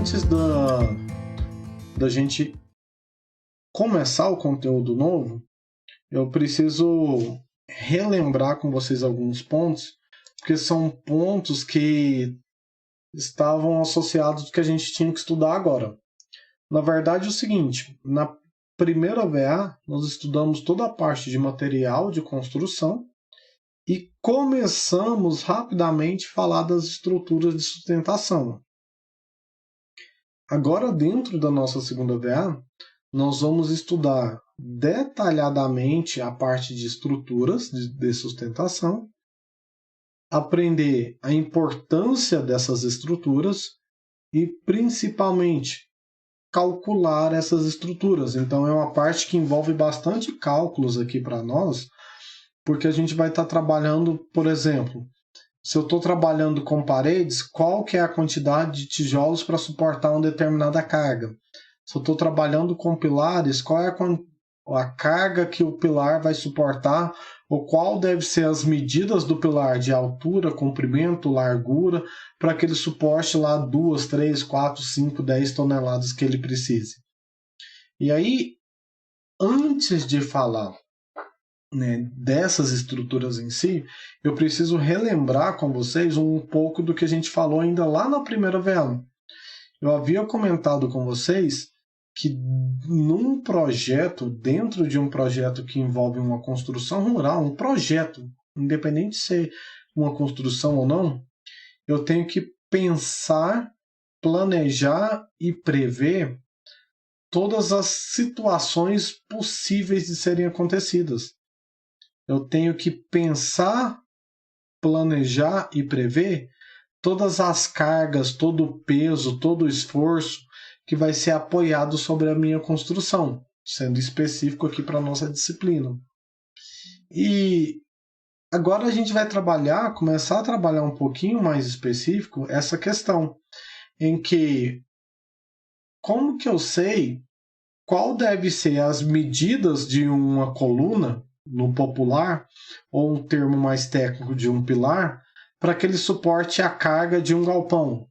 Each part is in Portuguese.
antes da gente começar o conteúdo novo, eu preciso relembrar com vocês alguns pontos, porque são pontos que estavam associados ao que a gente tinha que estudar agora. Na verdade, é o seguinte, na primeira VA, nós estudamos toda a parte de material de construção e começamos rapidamente a falar das estruturas de sustentação. Agora, dentro da nossa segunda VA, nós vamos estudar detalhadamente a parte de estruturas de sustentação, aprender a importância dessas estruturas e, principalmente, calcular essas estruturas. Então, é uma parte que envolve bastante cálculos aqui para nós, porque a gente vai estar trabalhando, por exemplo, se eu estou trabalhando com paredes, qual que é a quantidade de tijolos para suportar uma determinada carga? Se eu estou trabalhando com pilares, qual é a carga que o pilar vai suportar, ou qual deve ser as medidas do pilar de altura, comprimento, largura, para que ele suporte lá 2, 3, 4, 5, 10 toneladas que ele precise. E aí, antes de falar, né, dessas estruturas em si, eu preciso relembrar com vocês um pouco do que a gente falou ainda lá na primeira VA. Eu havia comentado com vocês que num projeto, dentro de um projeto que envolve uma construção rural, um projeto, independente de ser uma construção ou não, eu tenho que pensar, planejar e prever todas as situações possíveis de serem acontecidas. Eu tenho que pensar, planejar e prever todas as cargas, todo o peso, todo o esforço que vai ser apoiado sobre a minha construção, sendo específico aqui para a nossa disciplina. E agora a gente vai começar a trabalhar um pouquinho mais específico essa questão, em que como que eu sei qual deve ser as medidas de uma coluna, no popular, ou um termo mais técnico de um pilar, para que ele suporte a carga de um galpão.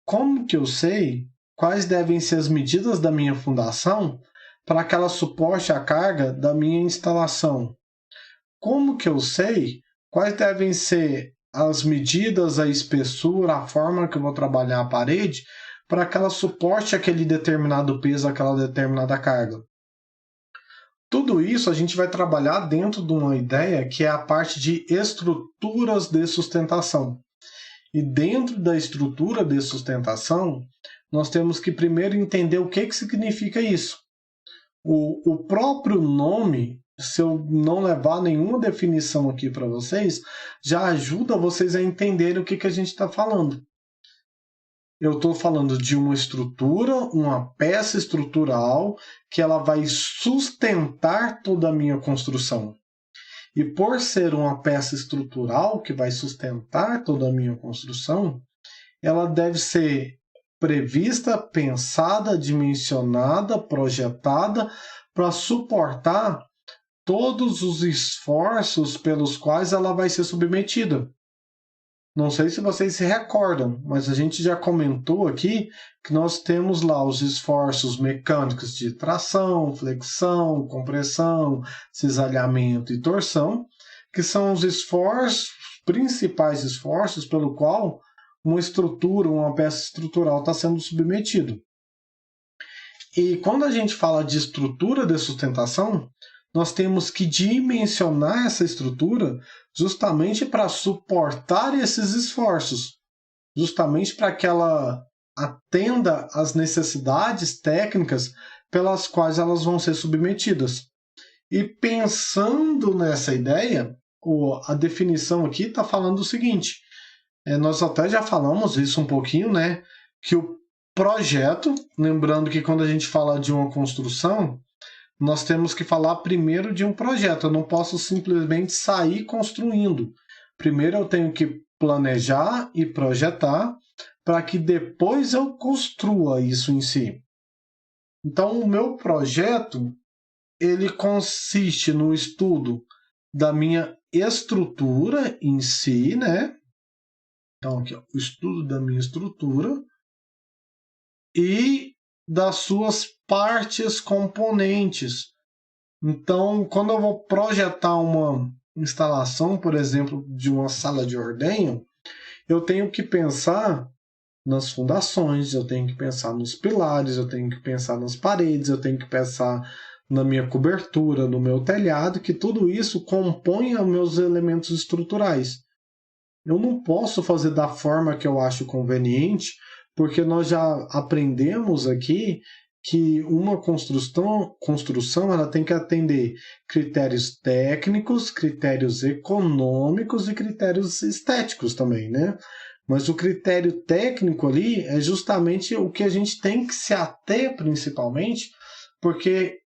Como que eu sei quais devem ser as medidas da minha fundação para que ela suporte a carga da minha instalação? Como que eu sei quais devem ser as medidas, a espessura, a forma que eu vou trabalhar a parede para que ela suporte aquele determinado peso, aquela determinada carga? Tudo isso a gente vai trabalhar dentro de uma ideia que é a parte de estruturas de sustentação. E dentro da estrutura de sustentação, nós temos que primeiro entender o que significa isso. O próprio nome, se eu não levar nenhuma definição aqui para vocês, já ajuda vocês a entenderem o que a gente está falando. Eu estou falando de uma estrutura, uma peça estrutural, que ela vai sustentar toda a minha construção. E por ser uma peça estrutural que vai sustentar toda a minha construção, ela deve ser prevista, pensada, dimensionada, projetada para suportar todos os esforços pelos quais ela vai ser submetida. Não sei se vocês se recordam, mas a gente já comentou aqui que nós temos lá os esforços mecânicos de tração, flexão, compressão, cisalhamento e torção, que são os principais esforços pelo qual uma estrutura, uma peça estrutural está sendo submetida. E quando a gente fala de estrutura de sustentação, nós temos que dimensionar essa estrutura justamente para suportar esses esforços, justamente para que ela atenda às necessidades técnicas pelas quais elas vão ser submetidas. E pensando nessa ideia, a definição aqui está falando o seguinte, nós até já falamos isso um pouquinho, né? Que o projeto, lembrando que quando a gente fala de uma construção, nós temos que falar primeiro de um projeto. Eu não posso simplesmente sair construindo. Primeiro eu tenho que planejar e projetar para que depois eu construa isso em si. Então, o meu projeto, ele consiste no estudo da minha estrutura em si, né? Então, aqui, ó, o estudo da minha estrutura, e das suas partes componentes. Então, quando eu vou projetar uma instalação, por exemplo, de uma sala de ordenho, eu tenho que pensar nas fundações, eu tenho que pensar nos pilares, eu tenho que pensar nas paredes, eu tenho que pensar na minha cobertura, no meu telhado, que tudo isso compõe os meus elementos estruturais. Eu não posso fazer da forma que eu acho conveniente, porque nós já aprendemos aqui que uma construção ela tem que atender critérios técnicos, critérios econômicos e critérios estéticos também, né? Mas o critério técnico ali é justamente o que a gente tem que se ater principalmente, porque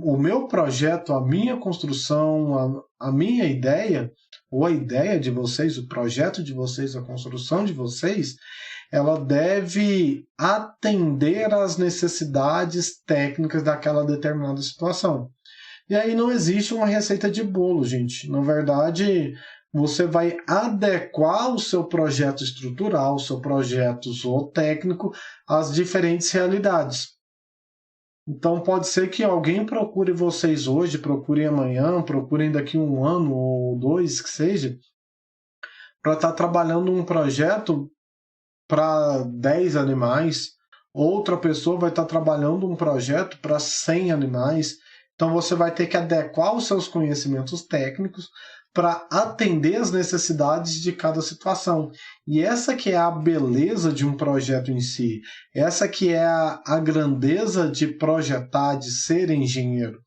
o meu projeto, a minha construção, a minha ideia, ou a ideia de vocês, o projeto de vocês, a construção de vocês, ela deve atender às necessidades técnicas daquela determinada situação. E aí não existe uma receita de bolo, gente. Na verdade, você vai adequar o seu projeto estrutural, o seu projeto zootécnico às diferentes realidades. Então pode ser que alguém procure vocês hoje, procurem amanhã, procurem daqui um ano ou dois, que seja, para estar trabalhando um projeto para 10 animais, outra pessoa vai estar trabalhando um projeto para 100 animais. Então você vai ter que adequar os seus conhecimentos técnicos para atender as necessidades de cada situação. E essa que é a beleza de um projeto em si. Essa que é a grandeza de projetar, de ser engenheiro.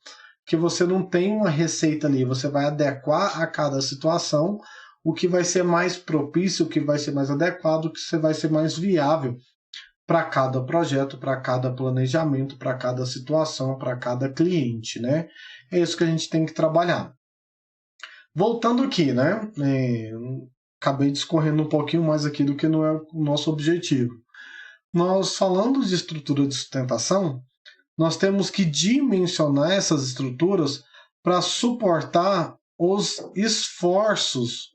Que você não tem uma receita ali, você vai adequar a cada situação o que vai ser mais propício, o que vai ser mais adequado, o que vai ser mais viável para cada projeto, para cada planejamento, para cada situação, para cada cliente, né? É isso que a gente tem que trabalhar. Voltando aqui, né? Acabei discorrendo um pouquinho mais aqui do que não é o nosso objetivo. Nós falando de estrutura de sustentação, nós temos que dimensionar essas estruturas para suportar os esforços.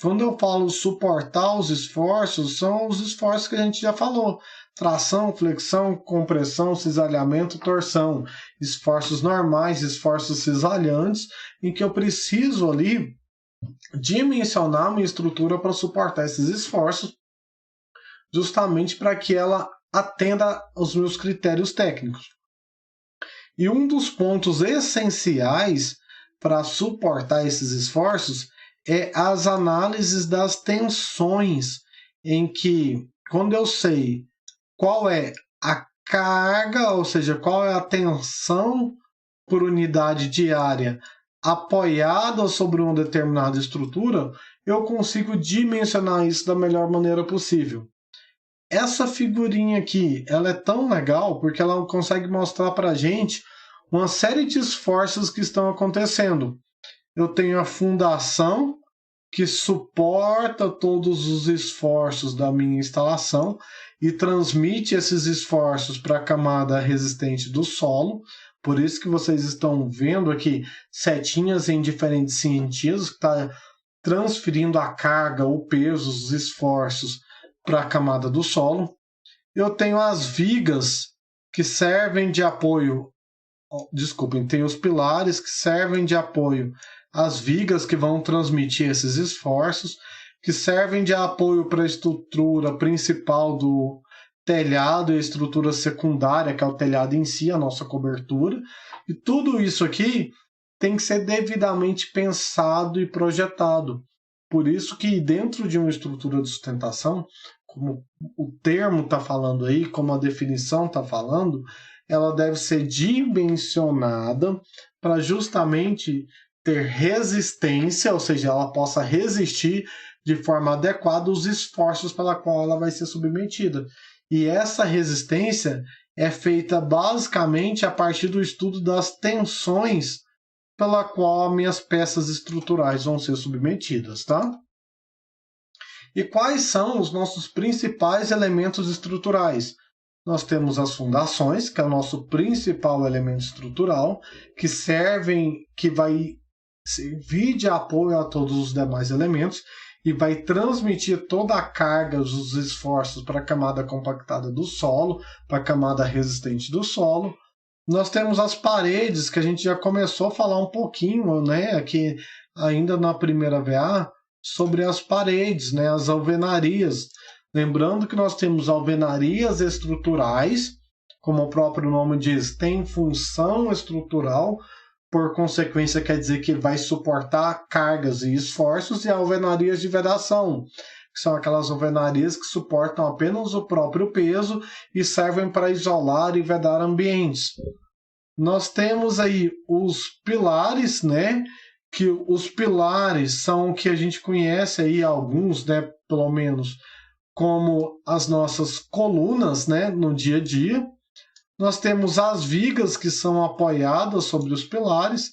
Quando eu falo suportar os esforços, são os esforços que a gente já falou. Tração, flexão, compressão, cisalhamento, torção. Esforços normais, esforços cisalhantes, em que eu preciso ali dimensionar minha estrutura para suportar esses esforços, justamente para que ela atenda aos meus critérios técnicos. E um dos pontos essenciais para suportar esses esforços é as análises das tensões, em que, quando eu sei qual é a carga, ou seja, qual é a tensão por unidade diária apoiada sobre uma determinada estrutura, eu consigo dimensionar isso da melhor maneira possível. Essa figurinha aqui, ela é tão legal porque ela consegue mostrar para a gente uma série de esforços que estão acontecendo. Eu tenho a fundação, que suporta todos os esforços da minha instalação e transmite esses esforços para a camada resistente do solo. Por isso que vocês estão vendo aqui setinhas em diferentes sentidos, que está transferindo a carga, o peso, os esforços para a camada do solo. Eu tenho as vigas que servem de apoio. Desculpem, tem os pilares que servem de apoio às vigas que vão transmitir esses esforços, que servem de apoio para a estrutura principal do telhado e a estrutura secundária, que é o telhado em si, a nossa cobertura. E tudo isso aqui tem que ser devidamente pensado e projetado. Por isso que dentro de uma estrutura de sustentação, como o termo está falando aí, como a definição está falando, ela deve ser dimensionada para justamente ter resistência, ou seja, ela possa resistir de forma adequada os esforços pela qual ela vai ser submetida. E essa resistência é feita basicamente a partir do estudo das tensões pela qual as minhas peças estruturais vão ser submetidas, tá? E quais são os nossos principais elementos estruturais? Nós temos as fundações, que é o nosso principal elemento estrutural, que vai servir de apoio a todos os demais elementos e vai transmitir toda a carga, os esforços para a camada compactada do solo, para a camada resistente do solo. Nós temos as paredes, que a gente já começou a falar um pouquinho, né, aqui ainda na primeira VA, sobre as paredes, né, as alvenarias. Lembrando que nós temos alvenarias estruturais, como o próprio nome diz, tem função estrutural, por consequência quer dizer que ele vai suportar cargas e esforços, e alvenarias de vedação, que são aquelas alvenarias que suportam apenas o próprio peso e servem para isolar e vedar ambientes. Nós temos aí os pilares, né? Que os pilares são o que a gente conhece aí, alguns, né, pelo menos, como as nossas colunas, né, no dia a dia. Nós temos as vigas que são apoiadas sobre os pilares.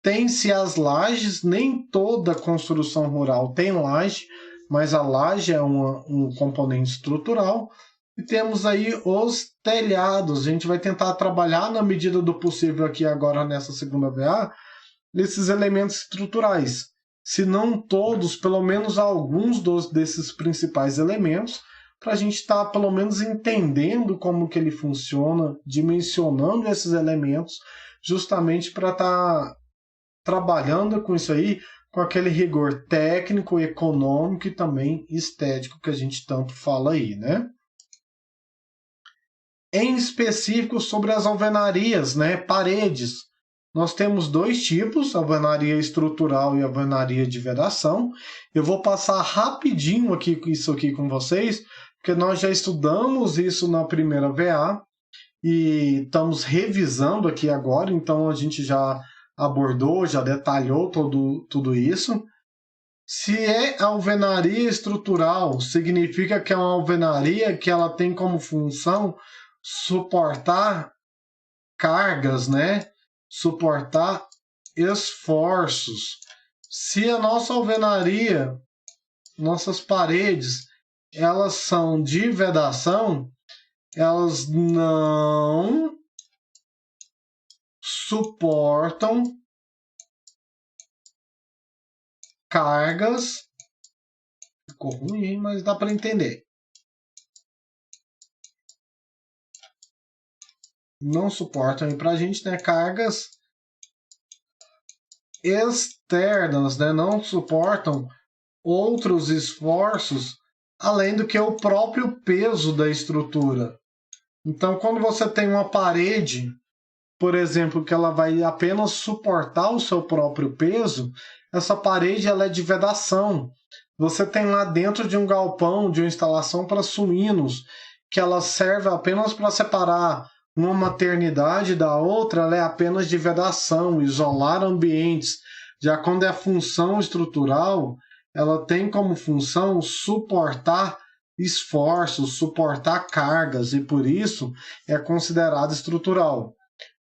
Tem-se as lajes, nem toda construção rural tem laje, mas a laje é um componente estrutural. E temos aí os telhados. A gente vai tentar trabalhar na medida do possível aqui agora nessa segunda VA, esses elementos estruturais. Se não todos, pelo menos alguns desses principais elementos, para a gente estar pelo menos entendendo como que ele funciona, dimensionando esses elementos, justamente para estar trabalhando com isso aí, com aquele rigor técnico, econômico e também estético que a gente tanto fala aí, né? Em específico sobre as alvenarias, né, paredes, nós temos dois tipos, alvenaria estrutural e alvenaria de vedação. Eu vou passar rapidinho isso aqui com vocês, porque nós já estudamos isso na primeira VA e estamos revisando aqui agora, então a gente já abordou, já detalhou tudo isso. Se é alvenaria estrutural, significa que é uma alvenaria que ela tem como função suportar cargas, né? Suportar esforços. Se a nossa alvenaria, nossas paredes, elas são de vedação, elas não suportam cargas. Ficou ruim, mas dá para entender. Não suportam, e para a gente, né, cargas externas, né, não suportam outros esforços além do que o próprio peso da estrutura. Então, quando você tem uma parede, por exemplo, que ela vai apenas suportar o seu próprio peso, essa parede ela é de vedação. Você tem lá dentro de um galpão, de uma instalação para suínos, que ela serve apenas para separar uma maternidade da outra, ela é apenas de vedação, isolar ambientes. Já quando é função estrutural, ela tem como função suportar esforços, suportar cargas, e por isso é considerada estrutural.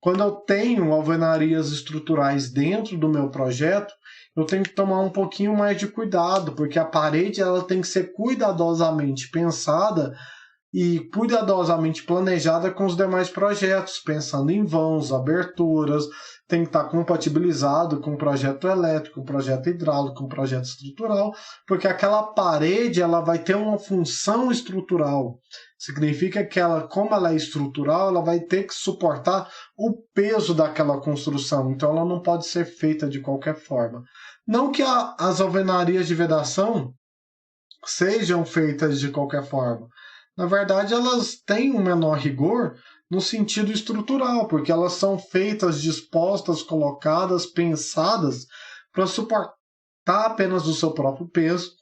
Quando eu tenho alvenarias estruturais dentro do meu projeto, eu tenho que tomar um pouquinho mais de cuidado, porque a parede ela tem que ser cuidadosamente pensada e cuidadosamente planejada com os demais projetos, pensando em vãos, aberturas, tem que estar compatibilizado com o projeto elétrico, com o projeto hidráulico, com o projeto estrutural, porque aquela parede ela vai ter uma função estrutural. Significa que ela, como ela é estrutural, ela vai ter que suportar o peso daquela construção, então ela não pode ser feita de qualquer forma. Não que as alvenarias de vedação sejam feitas de qualquer forma. Na verdade, elas têm um menor rigor no sentido estrutural, porque elas são feitas, dispostas, colocadas, pensadas para suportar apenas o seu próprio peso,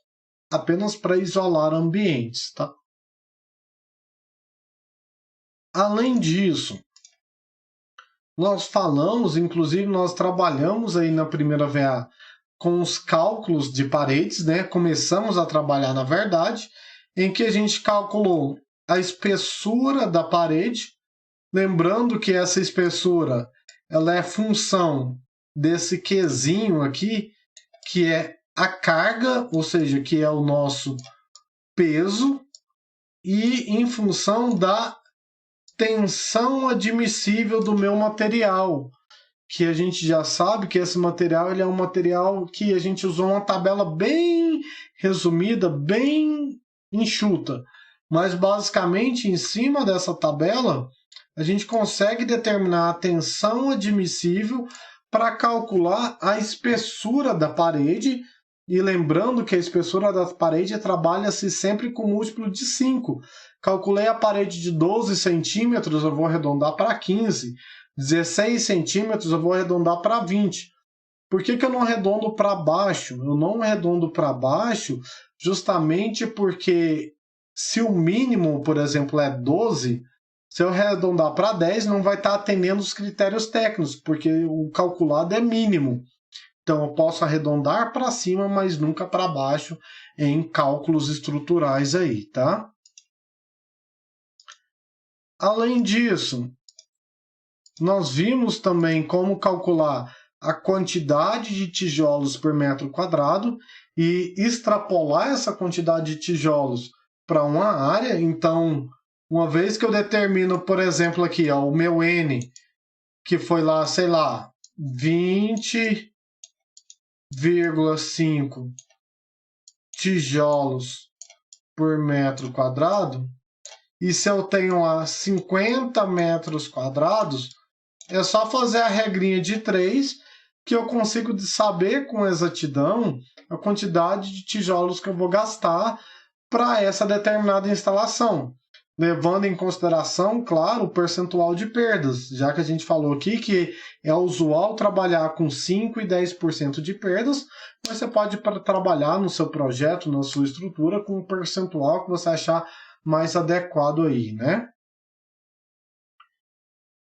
apenas para isolar ambientes, tá? Além disso, nós falamos, inclusive nós trabalhamos aí na primeira VA com os cálculos de paredes, né? Começamos a trabalhar, na verdade, em que a gente calculou a espessura da parede, lembrando que essa espessura ela é função desse Qzinho aqui, que é a carga, ou seja, que é o nosso peso, e em função da tensão admissível do meu material, que a gente já sabe que esse material ele é um material que a gente usou uma tabela bem resumida, bem enxuta. Mas basicamente em cima dessa tabela a gente consegue determinar a tensão admissível para calcular a espessura da parede. E lembrando que a espessura da parede trabalha-se sempre com múltiplo de 5. Calculei a parede de 12 centímetros, eu vou arredondar para 15. 16 centímetros, eu vou arredondar para 20. Por que eu não arredondo para baixo? Eu não arredondo para baixo justamente porque se o mínimo, por exemplo, é 12, se eu arredondar para 10, não vai estar atendendo os critérios técnicos, porque o calculado é mínimo. Então, eu posso arredondar para cima, mas nunca para baixo em cálculos estruturais aí, tá? Além disso, nós vimos também como calcular a quantidade de tijolos por metro quadrado e extrapolar essa quantidade de tijolos para uma área. Então, uma vez que eu determino, por exemplo, aqui, ó, o meu N, que foi lá, sei lá, 20,5 tijolos por metro quadrado, e se eu tenho lá 50 metros quadrados, é só fazer a regrinha de 3 que eu consigo saber com exatidão a quantidade de tijolos que eu vou gastar para essa determinada instalação. Levando em consideração, claro, o percentual de perdas, já que a gente falou aqui que é usual trabalhar com 5% e 10% de perdas, mas você pode trabalhar no seu projeto, na sua estrutura, com o percentual que você achar mais adequado aí, né?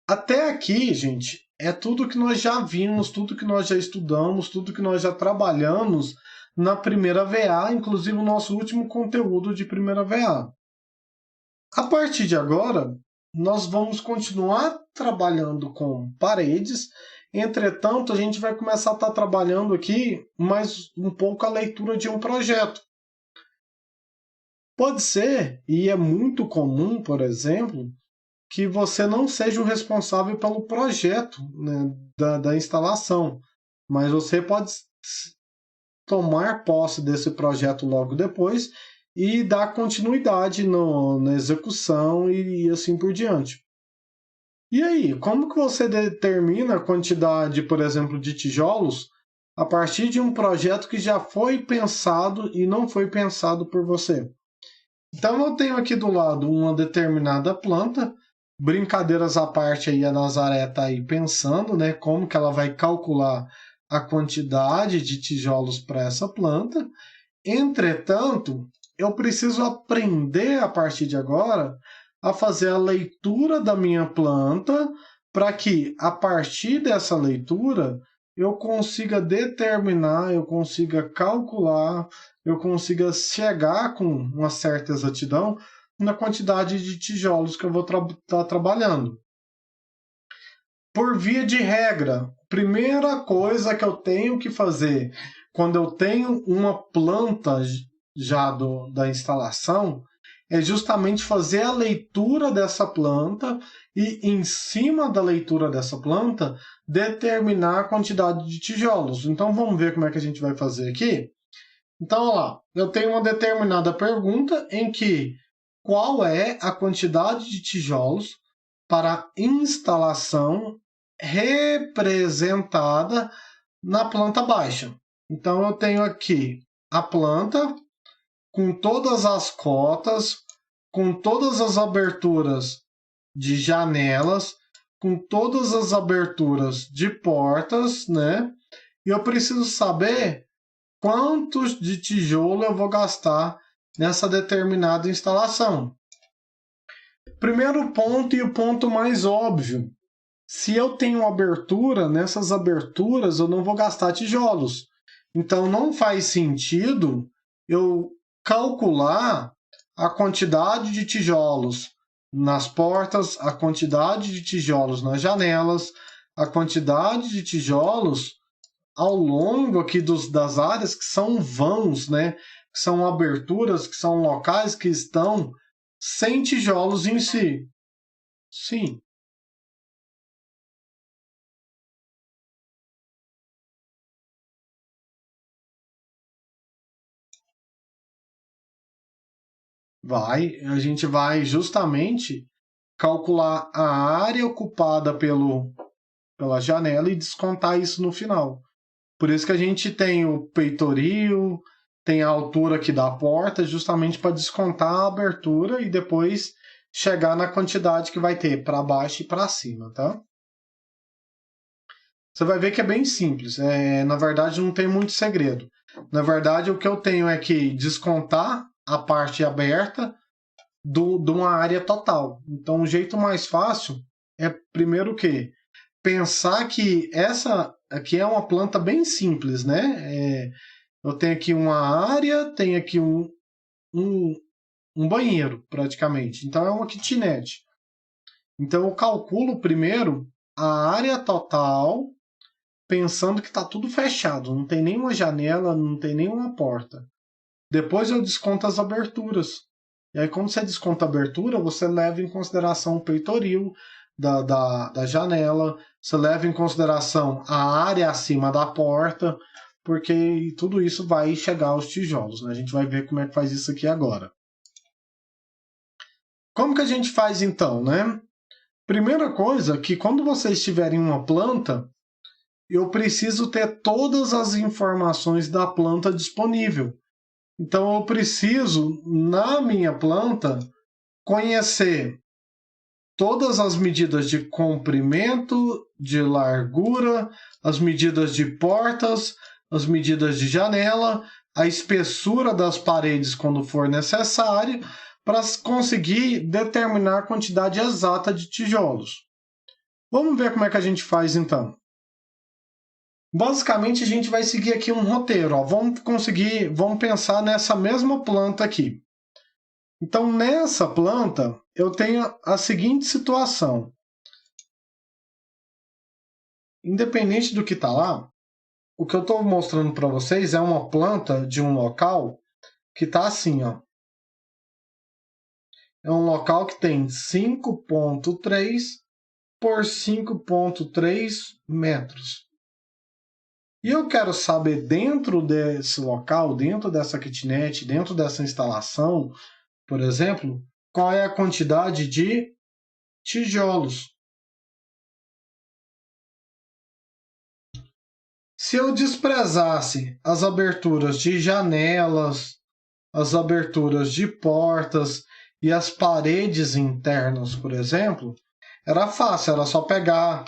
Até aqui, gente, é tudo que nós já vimos, tudo que nós já estudamos, tudo que nós já trabalhamos na primeira VA, inclusive o nosso último conteúdo de primeira VA. A partir de agora, nós vamos continuar trabalhando com paredes, entretanto, a gente vai começar a estar trabalhando aqui mais um pouco a leitura de um projeto. Pode ser, e é muito comum, por exemplo, que você não seja o responsável pelo projeto, né, da instalação, mas você pode tomar posse desse projeto logo depois e dar continuidade na execução e assim por diante. E aí, como que você determina a quantidade, por exemplo, de tijolos a partir de um projeto que já foi pensado e não foi pensado por você? Então eu tenho aqui do lado uma determinada planta, brincadeiras à parte aí, a Nazaré está aí pensando, né, como que ela vai calcular a quantidade de tijolos para essa planta. Entretanto, eu preciso aprender a partir de agora a fazer a leitura da minha planta para que, a partir dessa leitura, eu consiga determinar, eu consiga calcular, eu consiga chegar com uma certa exatidão na quantidade de tijolos que eu vou estar trabalhando. Por via de regra, primeira coisa que eu tenho que fazer quando eu tenho uma planta já da instalação é justamente fazer a leitura dessa planta e, em cima da leitura dessa planta, determinar a quantidade de tijolos. Então, vamos ver como é que a gente vai fazer aqui? Então, olha lá, eu tenho uma determinada pergunta em que qual é a quantidade de tijolos para instalação representada na planta baixa. Então, eu tenho aqui a planta com todas as cotas, com todas as aberturas de janelas, com todas as aberturas de portas, né? E eu preciso saber quantos de tijolo eu vou gastar nessa determinada instalação. Primeiro ponto e o ponto mais óbvio. Se eu tenho abertura, nessas aberturas eu não vou gastar tijolos. Então não faz sentido eu calcular a quantidade de tijolos nas portas, a quantidade de tijolos nas janelas, a quantidade de tijolos ao longo aqui das áreas que são vãos, né? Que são aberturas, que são locais que estão sem tijolos em si. Sim. A gente vai justamente calcular a área ocupada pela janela e descontar isso no final. Por isso que a gente tem o peitoril, tem a altura aqui da porta, justamente para descontar a abertura e depois chegar na quantidade que vai ter para baixo e para cima, tá? Você vai ver que é bem simples. Na verdade, não tem muito segredo. Na verdade, o que eu tenho é que descontar a parte aberta de uma área total. Então, o jeito mais fácil é, primeiro, o quê? Pensar que essa aqui é uma planta bem simples, né? Eu tenho aqui uma área, tenho aqui um banheiro, praticamente. Então, é uma kitnet. Então, eu calculo primeiro a área total, pensando que está tudo fechado, não tem nenhuma janela, não tem nenhuma porta. Depois eu desconto as aberturas. E aí, quando você desconta a abertura, você leva em consideração o peitoril da janela, você leva em consideração a área acima da porta, porque tudo isso vai chegar aos tijolos, né? A gente vai ver como é que faz isso aqui agora. Como que a gente faz então, né? Primeira coisa, que quando vocês tiverem uma planta, eu preciso ter todas as informações da planta disponível. Então, eu preciso, na minha planta, conhecer todas as medidas de comprimento, de largura, as medidas de portas, as medidas de janela, a espessura das paredes quando for necessário, para conseguir determinar a quantidade exata de tijolos. Vamos ver como é que a gente faz então. Basicamente, a gente vai seguir aqui um roteiro. Ó. Vamos pensar nessa mesma planta aqui. Então, nessa planta, eu tenho a seguinte situação. Independente do que está lá, o que eu estou mostrando para vocês é uma planta de um local que está assim, ó. É um local que tem 5,3 por 5,3 metros. E eu quero saber, dentro desse local, dentro dessa kitnet, dentro dessa instalação, por exemplo, qual é a quantidade de tijolos. Se eu desprezasse as aberturas de janelas, as aberturas de portas e as paredes internas, por exemplo, era fácil, era só pegar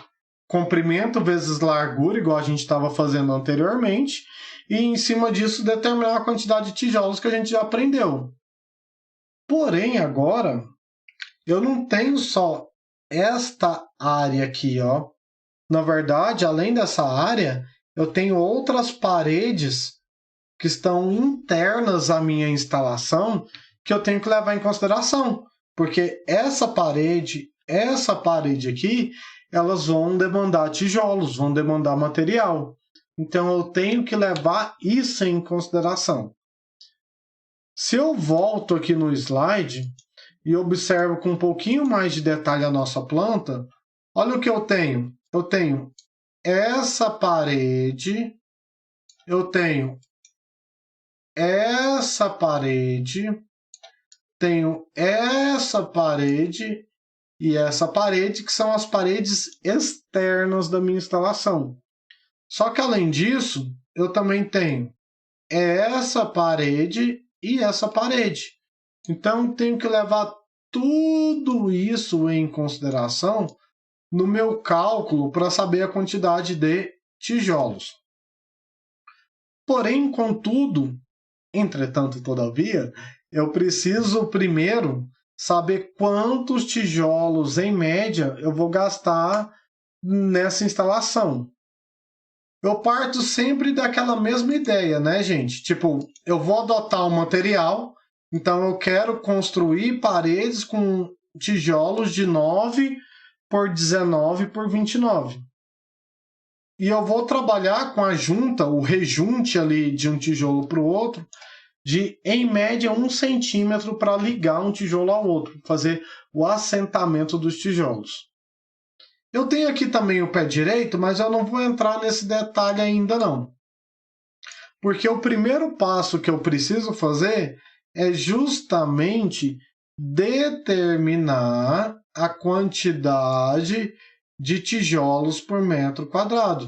comprimento vezes largura, igual a gente estava fazendo anteriormente, e em cima disso determinar a quantidade de tijolos que a gente já aprendeu. Porém, agora, eu não tenho só esta área aqui, ó. Na verdade, além dessa área, eu tenho outras paredes que estão internas à minha instalação que eu tenho que levar em consideração. Porque essa parede aqui, elas vão demandar tijolos, vão demandar material. Então, eu tenho que levar isso em consideração. Se eu volto aqui no slide e observo com um pouquinho mais de detalhe a nossa planta, olha o que eu tenho. Eu tenho essa parede, eu tenho essa parede, tenho essa parede e essa parede, que são as paredes externas da minha instalação. Só que, além disso, eu também tenho essa parede e essa parede. Então, tenho que levar tudo isso em consideração no meu cálculo para saber a quantidade de tijolos. Porém, contudo, entretanto, todavia, eu preciso primeiro saber quantos tijolos, em média, eu vou gastar nessa instalação. Eu parto sempre daquela mesma ideia, né, gente? Tipo, eu vou adotar um material, então eu quero construir paredes com tijolos de 9 por 19 por 29. E eu vou trabalhar com a junta, o rejunte ali de um tijolo para o outro, de, em média, 1 centímetro para ligar um tijolo ao outro, fazer o assentamento dos tijolos. Eu tenho aqui também o pé direito, mas eu não vou entrar nesse detalhe ainda não. Porque o primeiro passo que eu preciso fazer é justamente determinar a quantidade de tijolos por metro quadrado.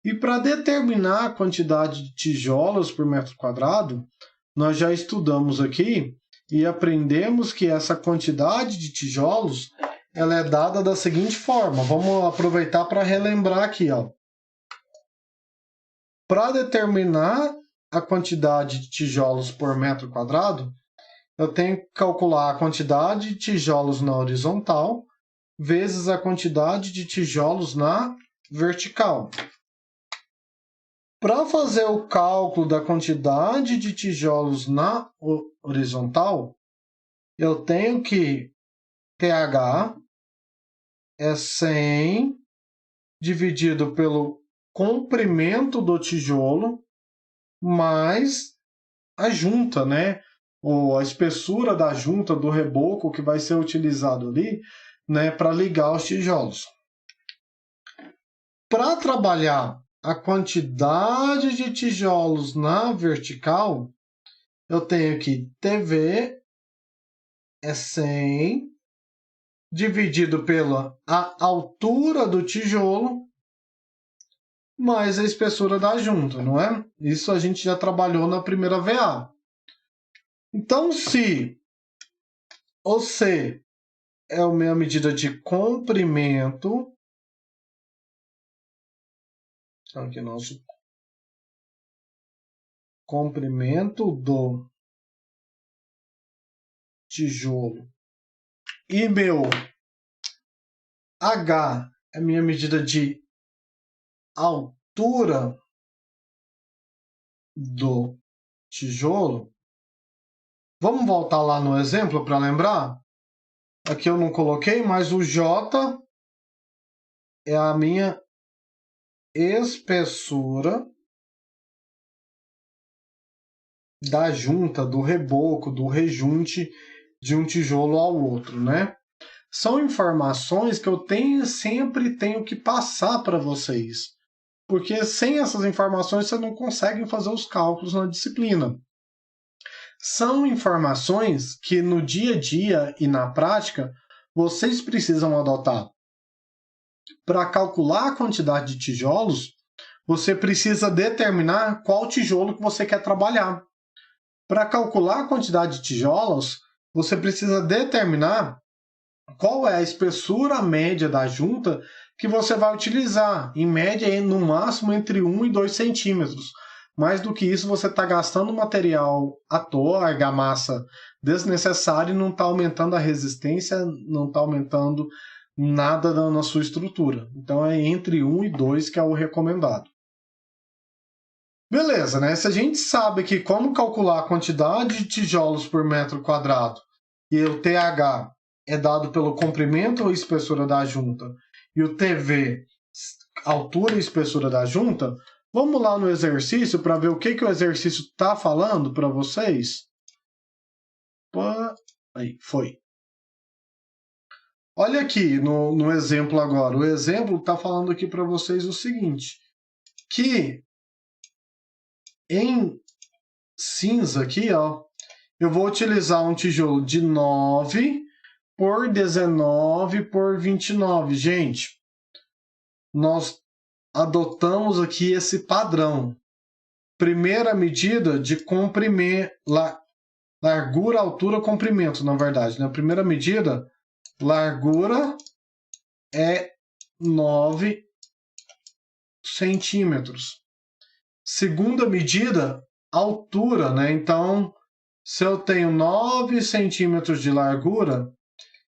E para determinar a quantidade de tijolos por metro quadrado, nós já estudamos aqui e aprendemos que essa quantidade de tijolos ela é dada da seguinte forma. Vamos aproveitar para relembrar aqui. Para determinar a quantidade de tijolos por metro quadrado, eu tenho que calcular a quantidade de tijolos na horizontal vezes a quantidade de tijolos na vertical. Para fazer o cálculo da quantidade de tijolos na horizontal, eu tenho que TH é 100 dividido pelo comprimento do tijolo mais a junta, né? Ou a espessura da junta do reboco que vai ser utilizado ali, né, para ligar os tijolos. Para trabalhar a quantidade de tijolos na vertical, eu tenho que TV é 100 dividido pela a altura do tijolo mais a espessura da junta, não é? Isso a gente já trabalhou na primeira VA. Então, se o C é a minha medida de comprimento, então aqui nosso comprimento do tijolo, e meu H é a minha medida de altura do tijolo. Vamos voltar lá no exemplo para lembrar? Aqui eu não coloquei, mas o J é a minha espessura da junta, do reboco, do rejunte de um tijolo ao outro, né? São informações que eu sempre tenho que passar para vocês, porque sem essas informações você não consegue fazer os cálculos na disciplina. São informações que no dia a dia e na prática vocês precisam adotar. Para calcular a quantidade de tijolos, você precisa determinar qual tijolo que você quer trabalhar. Para calcular a quantidade de tijolos, você precisa determinar qual é a espessura média da junta que você vai utilizar. Em média, no máximo entre 1 e 2 centímetros. Mais do que isso, você está gastando material à toa, argamassa desnecessária e não está aumentando a resistência, não está aumentando nada na sua estrutura. Então é entre 1 e 2 que é o recomendado. Beleza, né? Se a gente sabe que como calcular a quantidade de tijolos por metro quadrado e o TH é dado pelo comprimento ou espessura da junta e o TV, altura e espessura da junta, vamos lá no exercício para ver o que o exercício está falando para vocês. Aí, foi. Olha aqui no exemplo agora. O exemplo está falando aqui para vocês o seguinte, que em cinza aqui, ó, eu vou utilizar um tijolo de 9 por 19 por 29. Gente, nós adotamos aqui esse padrão. Primeira medida de comprimento, largura, altura, comprimento, na verdade. Na primeira medida, largura é 9 centímetros. Segunda medida, altura, né? Então, se eu tenho 9 centímetros de largura,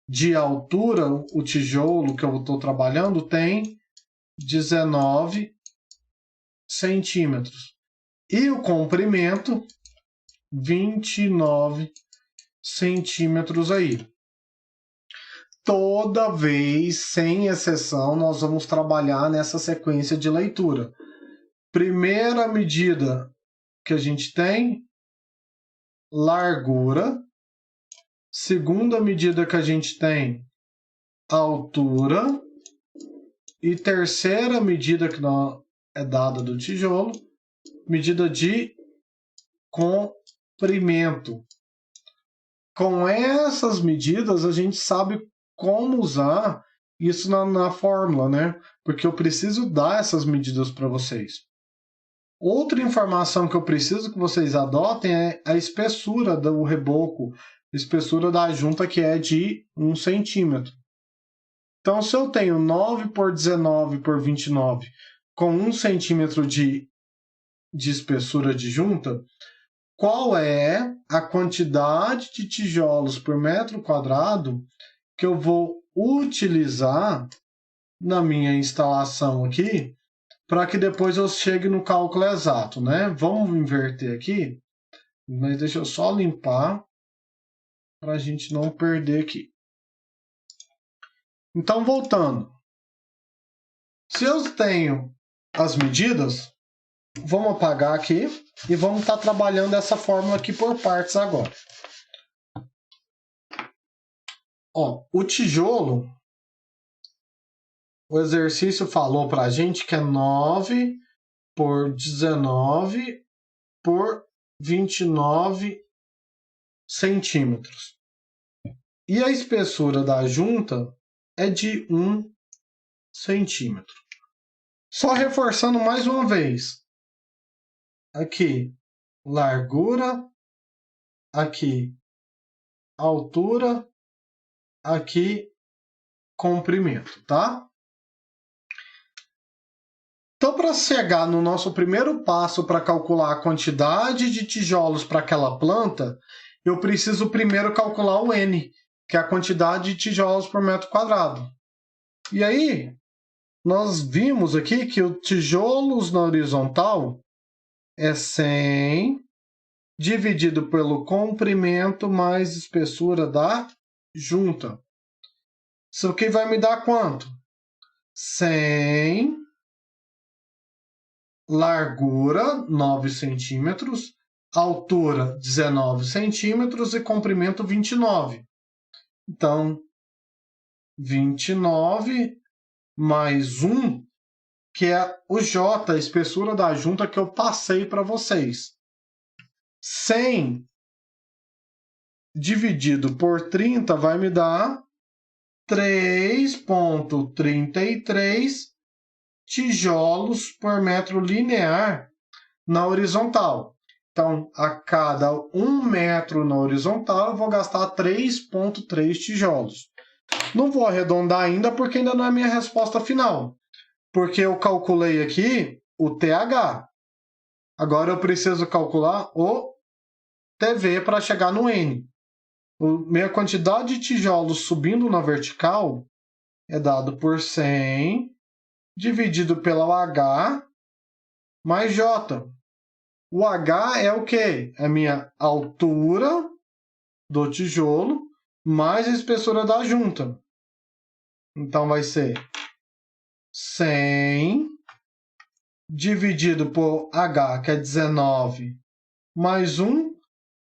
de altura, o tijolo que eu estou trabalhando tem 19 centímetros. E o comprimento, 29 centímetros aí. Toda vez, sem exceção, nós vamos trabalhar nessa sequência de leitura. Primeira medida que a gente tem, largura. Segunda medida que a gente tem, altura. E terceira medida que é dada do tijolo, medida de comprimento. Com essas medidas, a gente sabe como usar isso na fórmula, né? Porque eu preciso dar essas medidas para vocês. Outra informação que eu preciso que vocês adotem é a espessura do reboco, espessura da junta, que é de 1 centímetro. Então, se eu tenho 9 por 19 por 29 com 1 centímetro de espessura de junta, qual é a quantidade de tijolos por metro quadrado que eu vou utilizar na minha instalação aqui, para que depois eu chegue no cálculo exato, né? Vamos inverter aqui, mas deixa eu só limpar para a gente não perder aqui. Então, voltando. Se eu tenho as medidas, vamos apagar aqui e vamos estar trabalhando essa fórmula aqui por partes agora. Ó, o tijolo, o exercício falou para a gente que é 9 por 19 por 29 centímetros. E a espessura da junta é de 1 centímetro. Só reforçando mais uma vez. Aqui, largura. Aqui, altura. Aqui, comprimento, tá? Então, para chegar no nosso primeiro passo para calcular a quantidade de tijolos para aquela planta, eu preciso primeiro calcular o N, que é a quantidade de tijolos por metro quadrado. E aí, nós vimos aqui que o tijolos na horizontal é 100 dividido pelo comprimento mais espessura da junta. Isso aqui vai me dar quanto? 100, largura 9 centímetros, altura 19 centímetros e comprimento 29. Então, 29 mais 1, que é o J, a espessura da junta que eu passei para vocês. 100 dividido por 30 vai me dar 3,33 tijolos por metro linear na horizontal. Então, a cada 1 metro na horizontal, eu vou gastar 3,3 tijolos. Não vou arredondar ainda, porque ainda não é a minha resposta final. Porque eu calculei aqui o TH. Agora eu preciso calcular o TV para chegar no N. Minha quantidade de tijolos subindo na vertical é dado por 100 dividido pelo H mais J. O H é o quê? É a minha altura do tijolo mais a espessura da junta. Então, vai ser 100 dividido por H, que é 19, mais 1,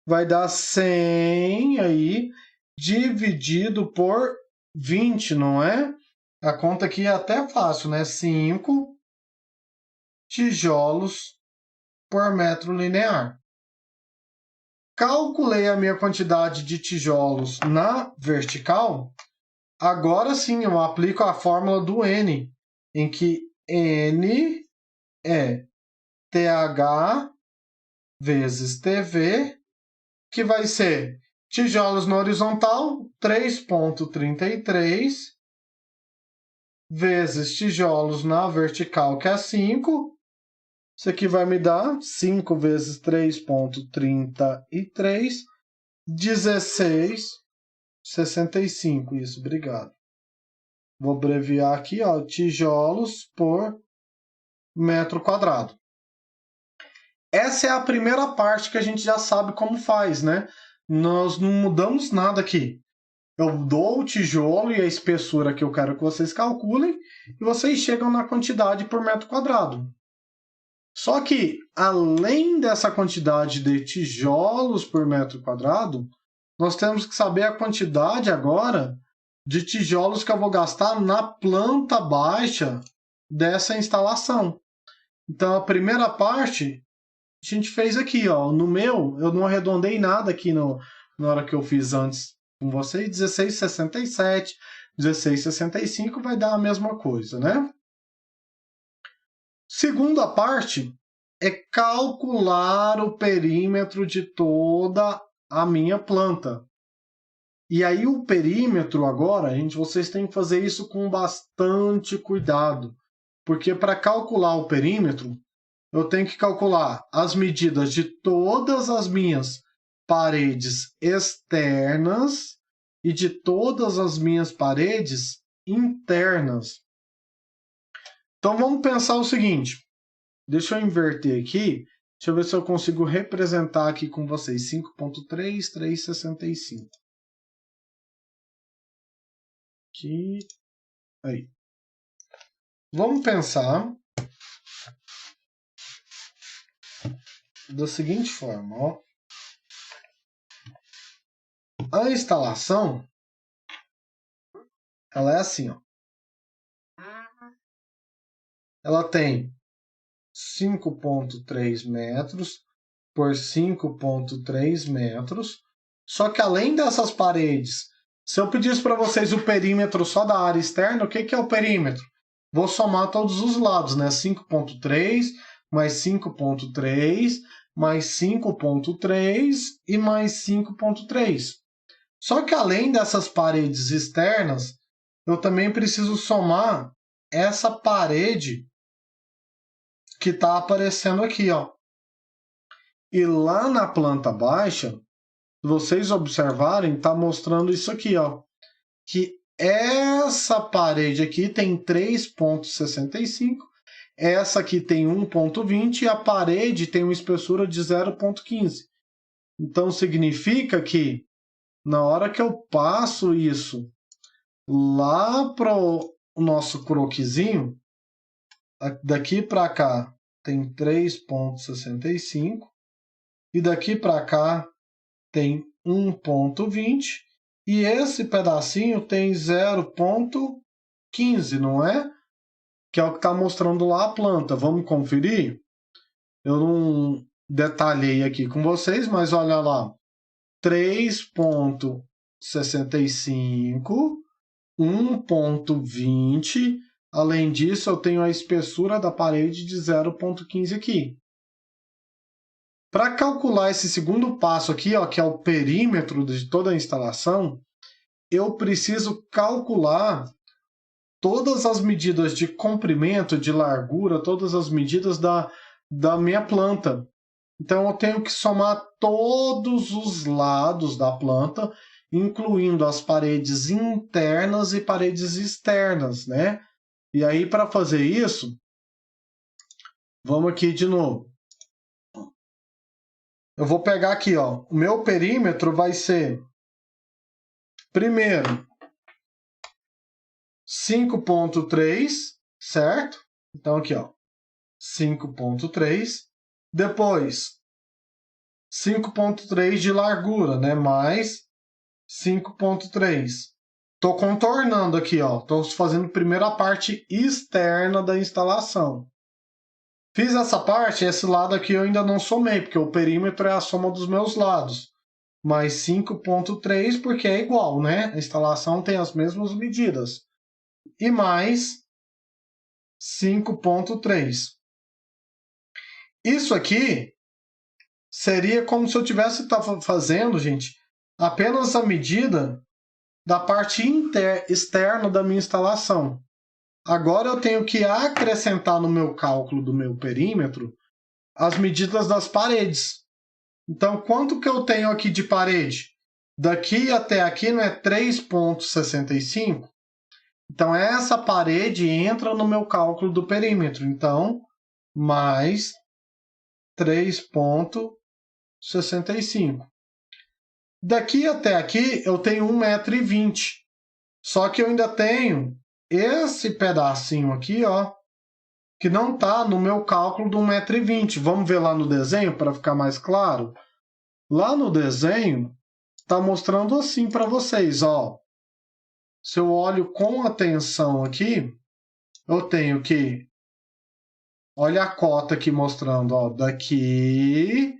vai dar 100 aí, dividido por 20, não é? A conta aqui é até fácil, né? 5 tijolos por metro linear. Calculei a minha quantidade de tijolos na vertical. Agora sim, eu aplico a fórmula do N, em que N é TH vezes TV, que vai ser tijolos na horizontal, 3,33, vezes tijolos na vertical, que é 5. Isso aqui vai me dar 5 vezes 3,33, 16,65. Isso, obrigado. Vou abreviar aqui, ó, tijolos por metro quadrado. Essa é a primeira parte que a gente já sabe como faz, né? Nós não mudamos nada aqui. Eu dou o tijolo e a espessura que eu quero que vocês calculem e vocês chegam na quantidade por metro quadrado. Só que, além dessa quantidade de tijolos por metro quadrado, nós temos que saber a quantidade agora de tijolos que eu vou gastar na planta baixa dessa instalação. Então, a primeira parte gente fez aqui, ó. No meu, eu não arredondei nada aqui na hora que eu fiz antes com vocês. 16,67, 16,65 vai dar a mesma coisa, né? Segunda parte é calcular o perímetro de toda a minha planta. E aí o perímetro agora, vocês têm que fazer isso com bastante cuidado. Porque para calcular o perímetro, eu tenho que calcular as medidas de todas as minhas paredes externas e de todas as minhas paredes internas. Então vamos pensar o seguinte. Deixa eu inverter aqui. Deixa eu ver se eu consigo representar aqui com vocês. 5.3, 3,65. Aqui. Aí. Vamos pensar da seguinte forma, ó. A instalação, ela é assim, ó. Ela tem 5.3 metros por 5.3 metros. Só que além dessas paredes, se eu pedisse para vocês o perímetro só da área externa, o que é o perímetro? Vou somar todos os lados, né? 5.3 mais 5.3 mais 5.3 e mais 5.3. Só que além dessas paredes externas, eu também preciso somar essa parede que está aparecendo aqui, ó. E lá na planta baixa, se vocês observarem, está mostrando isso aqui, ó. Que essa parede aqui tem 3,65, essa aqui tem 1,20 e a parede tem uma espessura de 0,15. Então significa que na hora que eu passo isso lá para o nosso croquisinho, daqui para cá tem 3,65 e daqui para cá tem 1,20 e esse pedacinho tem 0,15, não é? Que é o que está mostrando lá a planta. Vamos conferir? Eu não detalhei aqui com vocês, mas olha lá. 3,65, 1,20. Além disso, eu tenho a espessura da parede de 0,15 aqui. Para calcular esse segundo passo aqui, ó, que é o perímetro de toda a instalação, eu preciso calcular todas as medidas de comprimento, de largura, todas as medidas da minha planta. Então, eu tenho que somar todos os lados da planta, incluindo as paredes internas e paredes externas, né? E aí, para fazer isso, vamos aqui de novo. Eu vou pegar aqui, ó, o meu perímetro vai ser, primeiro, 5,3, certo? Então, aqui, ó, 5,3. Depois, 5,3 de largura, né? Mais 5,3. Estou contornando aqui, ó. Estou fazendo primeiro a parte externa da instalação. Fiz essa parte, esse lado aqui eu ainda não somei, porque o perímetro é a soma dos meus lados. Mais 5,3, porque é igual, né? A instalação tem as mesmas medidas. E mais 5,3. Isso aqui seria como se eu tivesse fazendo, gente, apenas a medida da parte externa da minha instalação. Agora eu tenho que acrescentar no meu cálculo do meu perímetro as medidas das paredes. Então, quanto que eu tenho aqui de parede? Daqui até aqui não é 3,65? Então, essa parede entra no meu cálculo do perímetro. Então, mais 3,65. Daqui até aqui eu tenho 1,20 m. Só que eu ainda tenho esse pedacinho aqui, ó, que não está no meu cálculo do 1,20 m. Vamos ver lá no desenho para ficar mais claro? Lá no desenho está mostrando assim para vocês, ó. Se eu olho com atenção aqui, eu tenho que Olha a cota aqui mostrando, ó, daqui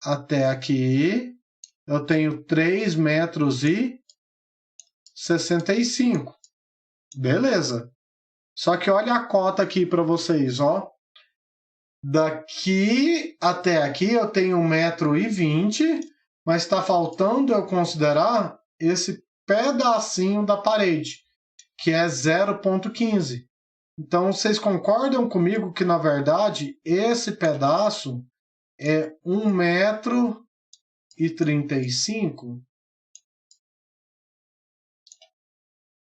até aqui eu tenho 3,65 metros. Beleza. Só que olha a cota aqui para vocês, ó. Daqui até aqui eu tenho 1,20 m, mas está faltando eu considerar esse pedacinho da parede, que é 0,15. Então, vocês concordam comigo que, na verdade, esse pedaço é 1,35 m?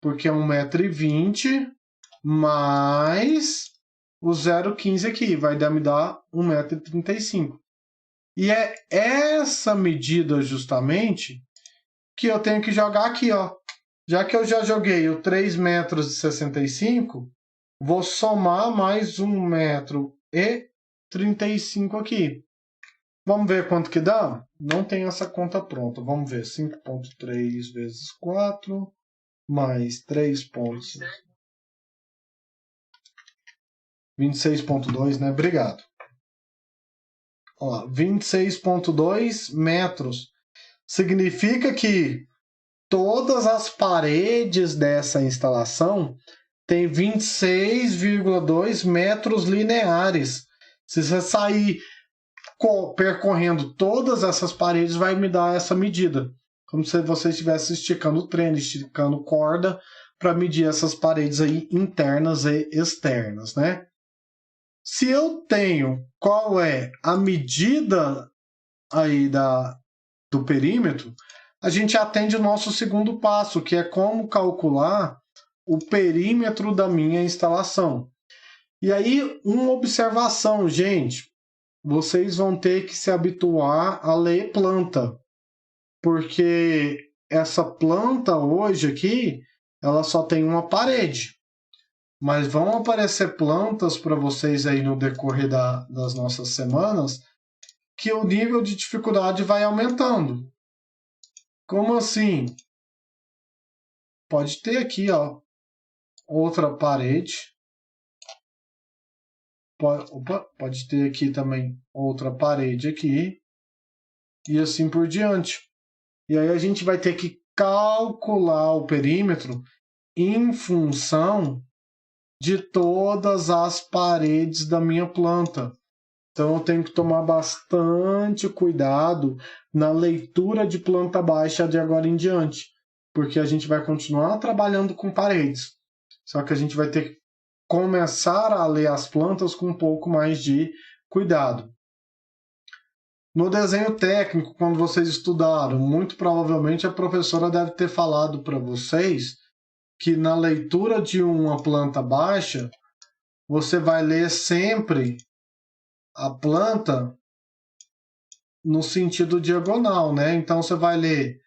Porque é 1,20 m mais o 0,15 aqui, vai me dar 1,35 m. E é essa medida justamente que eu tenho que jogar aqui, ó. Já que eu já joguei o 3,65 m, vou somar mais 1,35 m aqui. Vamos ver quanto que dá? Não tem essa conta pronta. Vamos ver. 5,3 vezes 4 mais 3 pontos. 26,2, né? Obrigado. Ó, 26,2 metros. Significa que todas as paredes dessa instalação têm 26,2 metros lineares. Se você sair percorrendo todas essas paredes, vai me dar essa medida. Como se você estivesse esticando o trem, esticando corda, para medir essas paredes aí internas e externas, né? Se eu tenho qual é a medida aí do perímetro, a gente atende o nosso segundo passo, que é como calcular o perímetro da minha instalação. E aí, uma observação, gente. Vocês vão ter que se habituar a ler planta, porque essa planta hoje aqui, ela só tem uma parede. Mas vão aparecer plantas para vocês aí no decorrer das nossas semanas que o nível de dificuldade vai aumentando. Como assim? Pode ter aqui, ó, outra parede. Pode ter aqui também outra parede aqui. E assim por diante. E aí a gente vai ter que calcular o perímetro em função de todas as paredes da minha planta. Então eu tenho que tomar bastante cuidado na leitura de planta baixa de agora em diante, porque a gente vai continuar trabalhando com paredes, só que a gente vai ter que começar a ler as plantas com um pouco mais de cuidado. No desenho técnico, quando vocês estudaram, muito provavelmente a professora deve ter falado para vocês que na leitura de uma planta baixa, você vai ler sempre a planta no sentido diagonal, né? Então você vai ler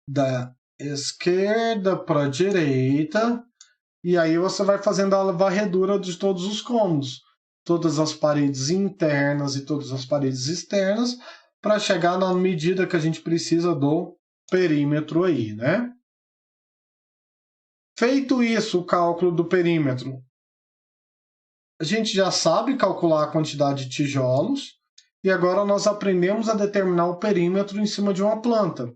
da esquerda para a direita e aí você vai fazendo a varredura de todos os cômodos, todas as paredes internas e todas as paredes externas, para chegar na medida que a gente precisa do perímetro aí, né? Feito isso, o cálculo do perímetro, a gente já sabe calcular a quantidade de tijolos e agora nós aprendemos a determinar o perímetro em cima de uma planta.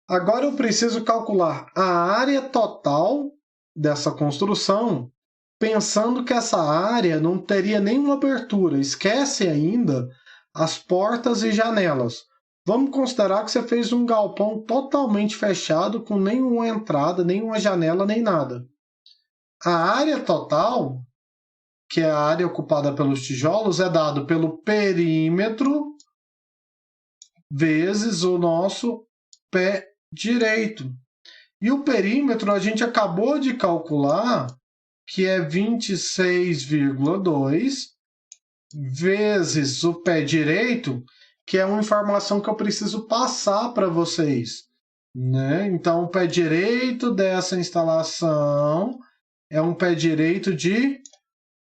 Agora eu preciso calcular a área total dessa construção, pensando que essa área não teria nenhuma abertura. Esquece ainda as portas e janelas. Vamos considerar que você fez um galpão totalmente fechado, com nenhuma entrada, nenhuma janela, nem nada. A área total, que é a área ocupada pelos tijolos, é dado pelo perímetro vezes o nosso pé direito. E o perímetro a gente acabou de calcular, que é 26,2 vezes o pé direito, que é uma informação que eu preciso passar para vocês, né? Então, o pé direito dessa instalação é um pé direito de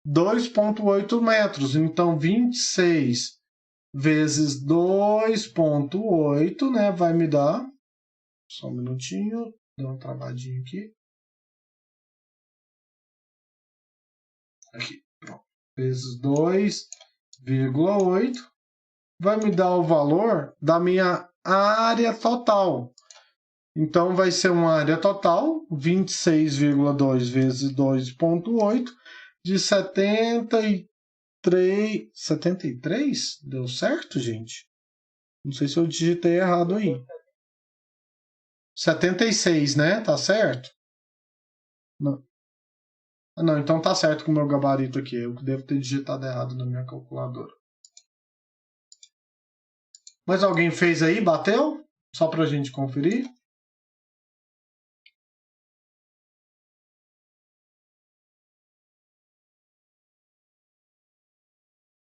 2,8 metros. Então, 26 vezes 2,8, né, vai me dar... Só um minutinho, deu uma travadinha aqui. aqui, pronto, vezes 2,8, vai me dar o valor da minha área total. Então, vai ser uma área total, 26,2 vezes 2,8, de 73... 73? Deu certo, gente? Não sei se eu digitei errado aí. 76, né? Tá certo? Não. Não, então tá certo com o meu gabarito aqui. Eu devo ter digitado errado na minha calculadora. Mas alguém fez aí? Bateu? Só pra gente conferir.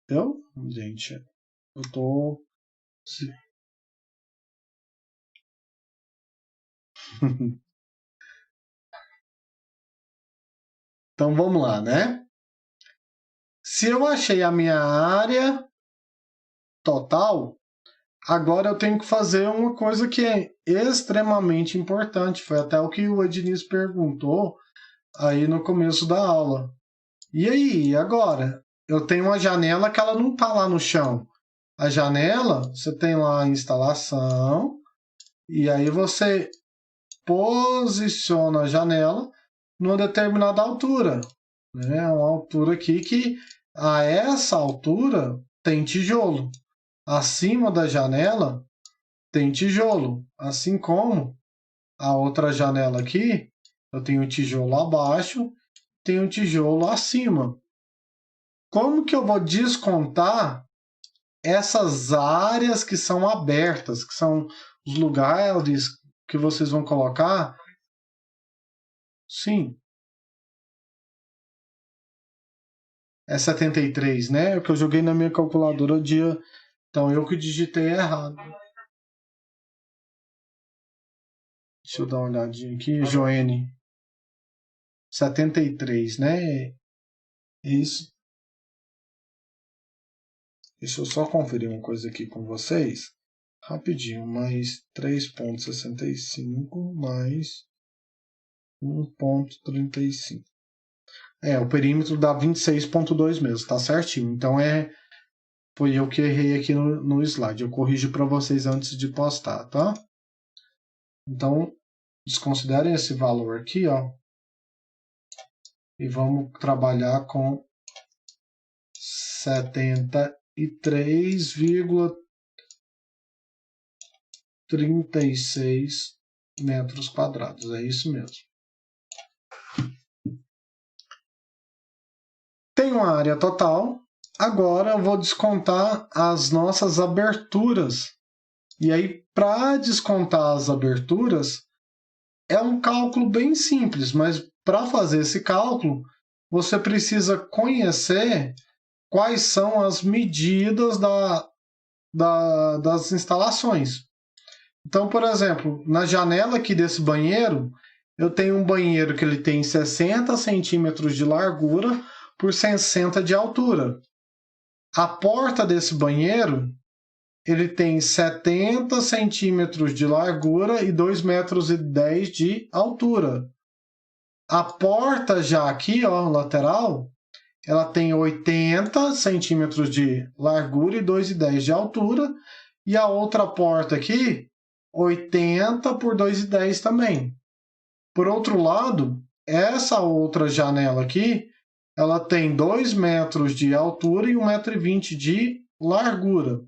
Deu? Gente, eu tô... Então vamos lá, né? Se eu achei a minha área total, agora eu tenho que fazer uma coisa que é extremamente importante. Foi até o que o Ednis perguntou aí no começo da aula. E aí, agora? Eu tenho uma janela que ela não está lá no chão. A janela, você tem lá a instalação, e aí você posiciona a janela numa determinada altura. Né? Uma altura aqui que, a essa altura, tem tijolo. Acima da janela, tem tijolo. Assim como a outra janela aqui, eu tenho tijolo abaixo, tenho tijolo acima. Como que eu vou descontar essas áreas que são abertas, que são os lugares que vocês vão colocar? Sim, é 73, né? O que eu joguei na minha calculadora dia. Então eu que digitei errado. Deixa eu dar uma olhadinha aqui, Joene. 73, né? Isso. Deixa eu só conferir uma coisa aqui com vocês. Rapidinho, mais 3,65 mais 1,35. O perímetro dá 26,2 mesmo, tá certinho. Então foi eu que errei aqui no slide. Eu corrijo para vocês antes de postar, tá? Então, desconsiderem esse valor aqui, ó. E vamos trabalhar com 73,36 metros quadrados. É isso mesmo. Tem uma área total. Agora eu vou descontar as nossas aberturas. E aí, para descontar as aberturas, é um cálculo bem simples, mas para fazer esse cálculo, você precisa conhecer quais são as medidas das instalações. Então, por exemplo, na janela aqui desse banheiro, eu tenho um banheiro que ele tem 60 centímetros de largura por 60 de altura. A porta desse banheiro, ele tem 70 centímetros de largura e 2,10 metros de altura. A porta já aqui, ó, lateral, ela tem 80 centímetros de largura e 2,10 de altura. E a outra porta aqui, 80 por 2,10 também. Por outro lado, essa outra janela aqui, ela tem 2 metros de altura e 1,20 m de largura.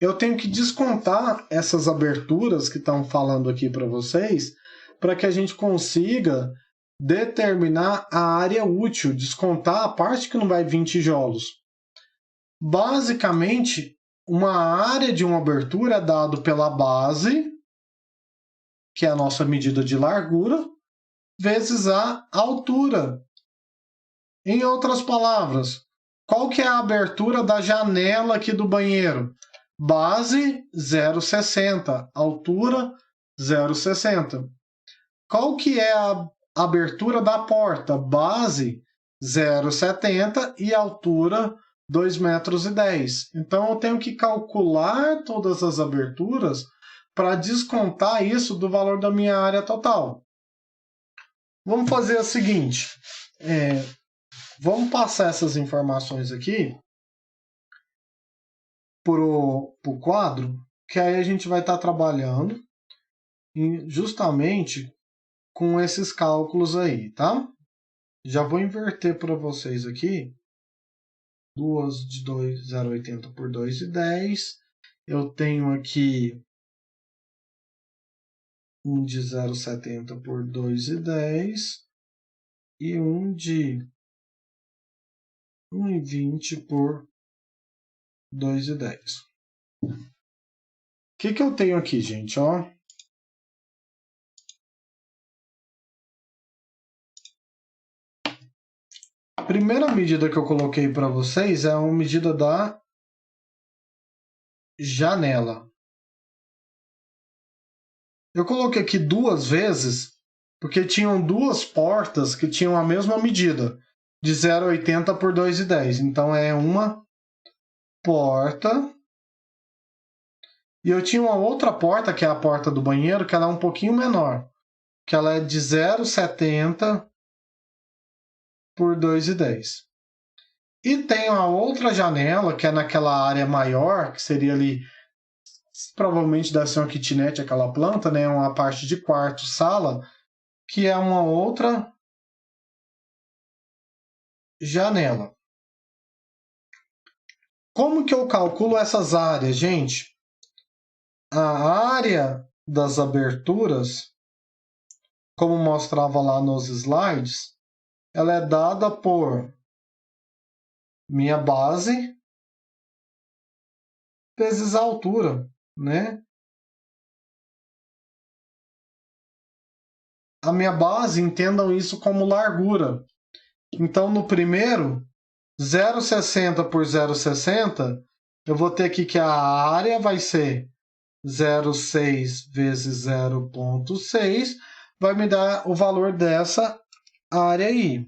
Eu tenho que descontar essas aberturas que estão falando aqui para vocês, para que a gente consiga determinar a área útil, descontar a parte que não vai vir tijolos. Basicamente, uma área de uma abertura é dado pela base, que é a nossa medida de largura, vezes a altura. Em outras palavras, qual que é a abertura da janela aqui do banheiro? Base 0,60, altura 0,60. Qual que é a abertura da porta? Base 0,70 e altura 2,10 metros. Então eu tenho que calcular todas as aberturas para descontar isso do valor da minha área total. Vamos fazer o seguinte. vamos passar essas informações aqui para o quadro, que aí a gente vai estar trabalhando justamente com esses cálculos aí, tá? Já vou inverter para vocês aqui. Duas de 0,80 por 2,10. Eu tenho aqui um de 0,70 por 2,10 e um de 1,20 por 2,10. O que eu tenho aqui, gente? Ó. A primeira medida que eu coloquei para vocês é uma medida da janela. Eu coloquei aqui duas vezes porque tinham duas portas que tinham a mesma medida, de 0,80 por 2,10. Então é uma porta. E eu tinha uma outra porta, que é a porta do banheiro, que ela é um pouquinho menor, que ela é de 0,70 por 2,10. E tem a outra janela, que é naquela área maior, que seria ali, provavelmente deve ser uma kitnet, aquela planta, né? Uma parte de quarto, sala, que é uma outra janela. Como que eu calculo essas áreas, gente? A área das aberturas, como mostrava lá nos slides, ela é dada por minha base vezes a altura, né? A minha base, entendam isso como largura. Então, no primeiro, 0,60 por 0,60, eu vou ter aqui que a área vai ser 0,6 vezes 0,6, vai me dar o valor dessa área aí.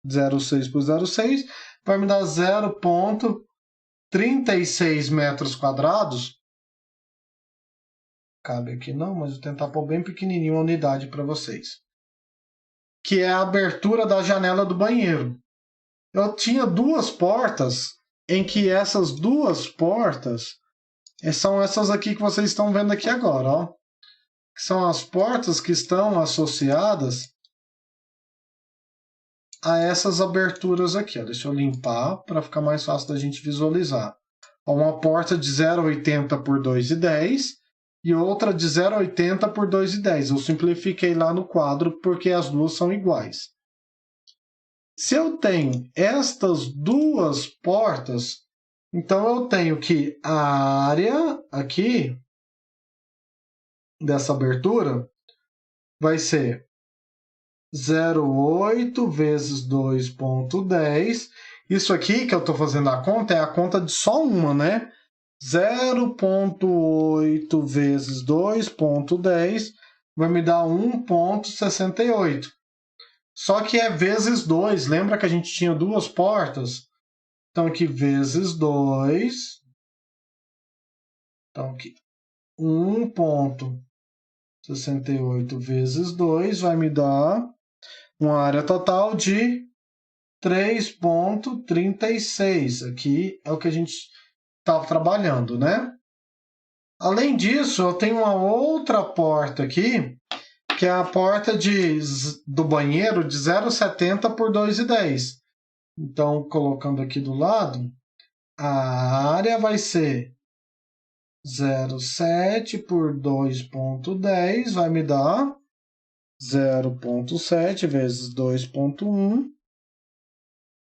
0,6 por 0,6 vai me dar 0,36 metros quadrados. Cabe aqui não, mas vou tentar pôr bem pequenininho a unidade para vocês. Que é a abertura da janela do banheiro. Eu tinha duas portas, em que essas duas portas são essas aqui que vocês estão vendo aqui agora, ó. Que são as portas que estão associadas a essas aberturas aqui, ó. Deixa eu limpar para ficar mais fácil da gente visualizar. Uma porta de 0,80 por 2,10 e outra de 0,80 por 2,10. Eu simplifiquei lá no quadro porque as duas são iguais. Se eu tenho estas duas portas, então eu tenho que a área aqui dessa abertura vai ser 0,8 vezes 2,10. Isso aqui que eu estou fazendo a conta é a conta de só uma, né? 0,8 vezes 2,10 vai me dar 1,68. Só que é vezes 2. Lembra que a gente tinha duas portas? Então, aqui, vezes 2. Então, aqui, 1,68 vezes 2 vai me dar uma área total de 3,36. Aqui é o que a gente estava trabalhando, né? Além disso, eu tenho uma outra porta aqui, que é a porta do banheiro de 0,70 por 2,10. Então, colocando aqui do lado, a área vai ser 0,7 por 2,10, vai me dar 0,7 vezes 2,1,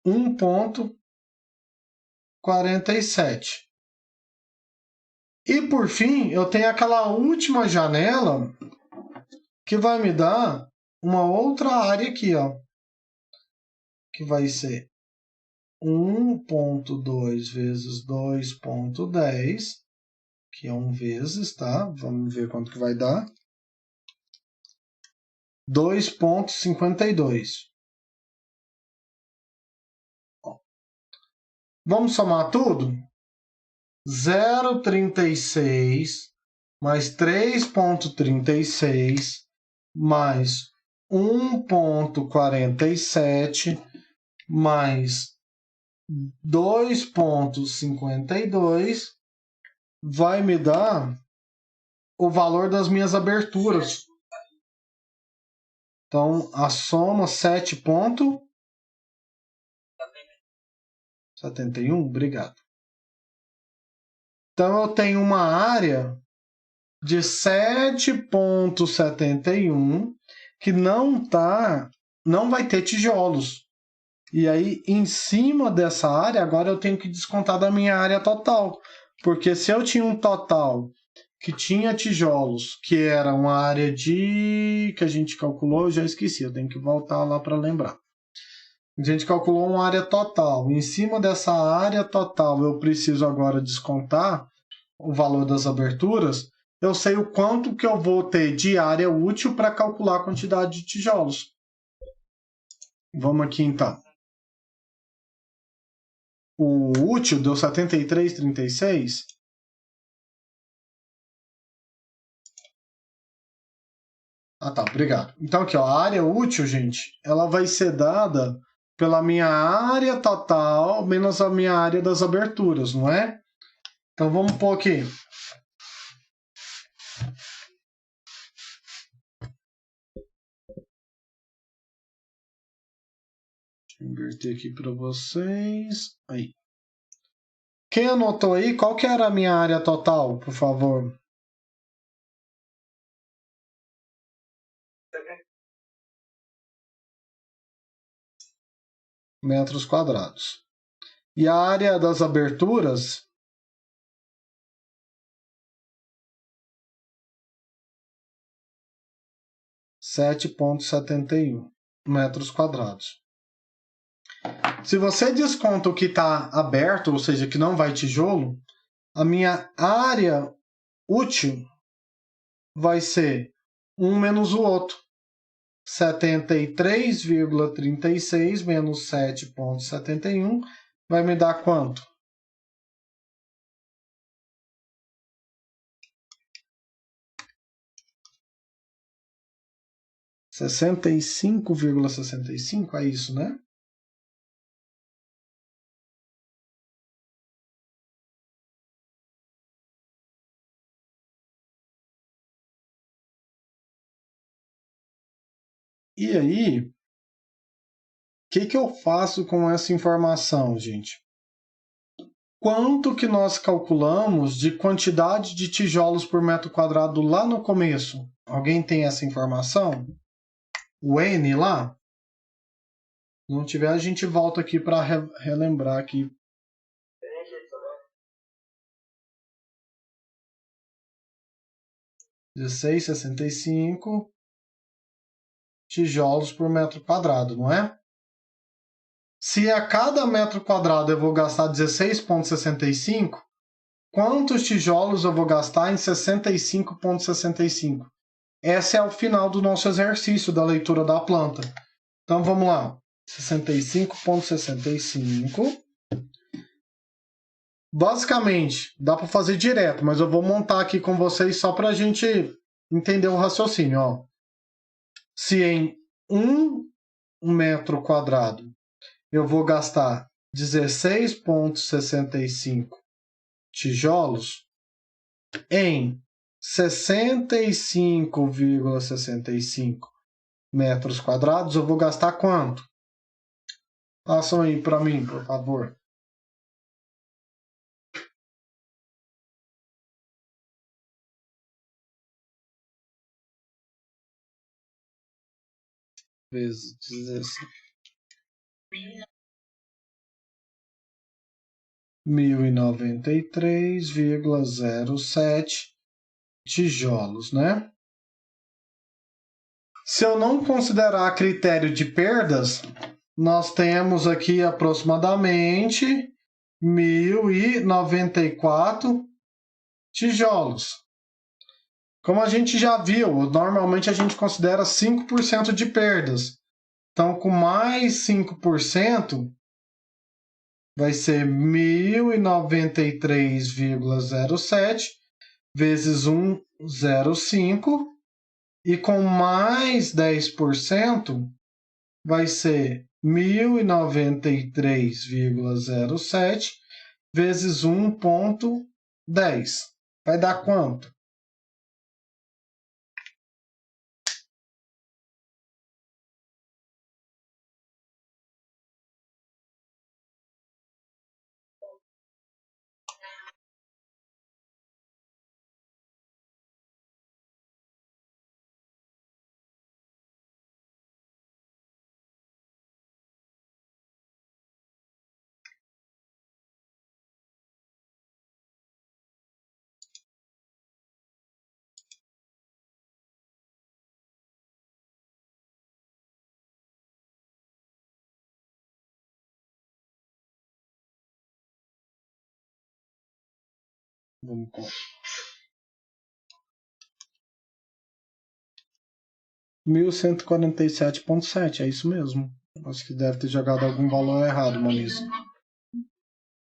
1,47. E, por fim, eu tenho aquela última janela que vai me dar uma outra área aqui, ó, que vai ser 1,2 vezes 2,10, que é 1 vezes, tá? Vamos ver quanto que vai dar. 2,52. Vamos somar tudo? 0,36 mais 3,36 mais 1,47 mais 2,52 vai me dar o valor das minhas aberturas. Então, a soma 7,71, obrigado. Então, eu tenho uma área de 7,71 que não vai ter tijolos. E aí, em cima dessa área, agora eu tenho que descontar da minha área total. Porque se eu tinha um total que tinha tijolos, que era uma área que a gente calculou, eu já esqueci, eu tenho que voltar lá para lembrar. A gente calculou uma área total. Em cima dessa área total, eu preciso agora descontar o valor das aberturas. Eu sei o quanto que eu vou ter de área útil para calcular a quantidade de tijolos. Vamos aqui então. O útil deu 73,36. Ah, tá, obrigado. Então aqui, ó, a área útil, gente, ela vai ser dada pela minha área total menos a minha área das aberturas, não é? Então vamos pôr aqui. Deixa eu inverter aqui para vocês. Aí. Quem anotou aí, qual que era a minha área total, por favor? Metros quadrados. E a área das aberturas? (7,71 metros quadrados). Se você desconta o que está aberto, ou seja, que não vai tijolo, a minha área útil vai ser um menos o outro. 73,36 menos 7,71 vai me dar quanto? R$ 65,65, é isso, né? E aí, o que eu faço com essa informação, gente? Quanto que nós calculamos de quantidade de tijolos por metro quadrado lá no começo? Alguém tem essa informação? O N lá? Se não tiver, a gente volta aqui para relembrar aqui. $16,65 tijolos por metro quadrado, não é? Se a cada metro quadrado eu vou gastar 16,65, quantos tijolos eu vou gastar em 65,65? Esse é o final do nosso exercício da leitura da planta. Então vamos lá. 65,65. Basicamente, dá para fazer direto, mas eu vou montar aqui com vocês só para a gente entender o raciocínio. Ó. Se em 1 metro quadrado eu vou gastar 16,65 tijolos, em 65,65 metros quadrados eu vou gastar quanto? Passam aí para mim, por favor. Vezes 16. 1.093,07 tijolos, né? Se eu não considerar critério de perdas, nós temos aqui aproximadamente 1.094 tijolos. Como a gente já viu, normalmente a gente considera 5% de perdas. Então, com mais 5%, vai ser 1.093,07 vezes 1,05. E com mais 10%, vai ser 1093,07 vezes 1,10. Vai dar quanto? Vamos com 1147,7, é isso mesmo. Acho que deve ter jogado algum valor errado, Maurício.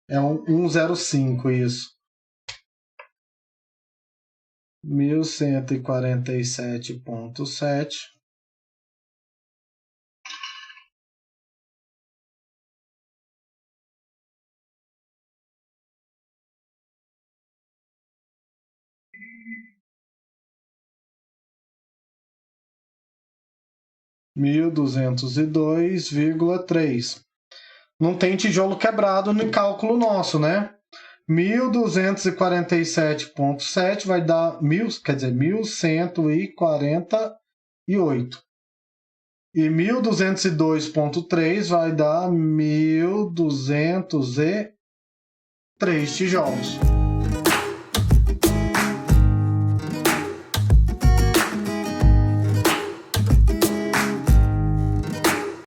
É 105 isso. 1147,7 1.202,3. Não tem tijolo quebrado no cálculo nosso, né? 1.247,7 vai dar 1.148. E 1.202,3 vai dar 1.203 tijolos.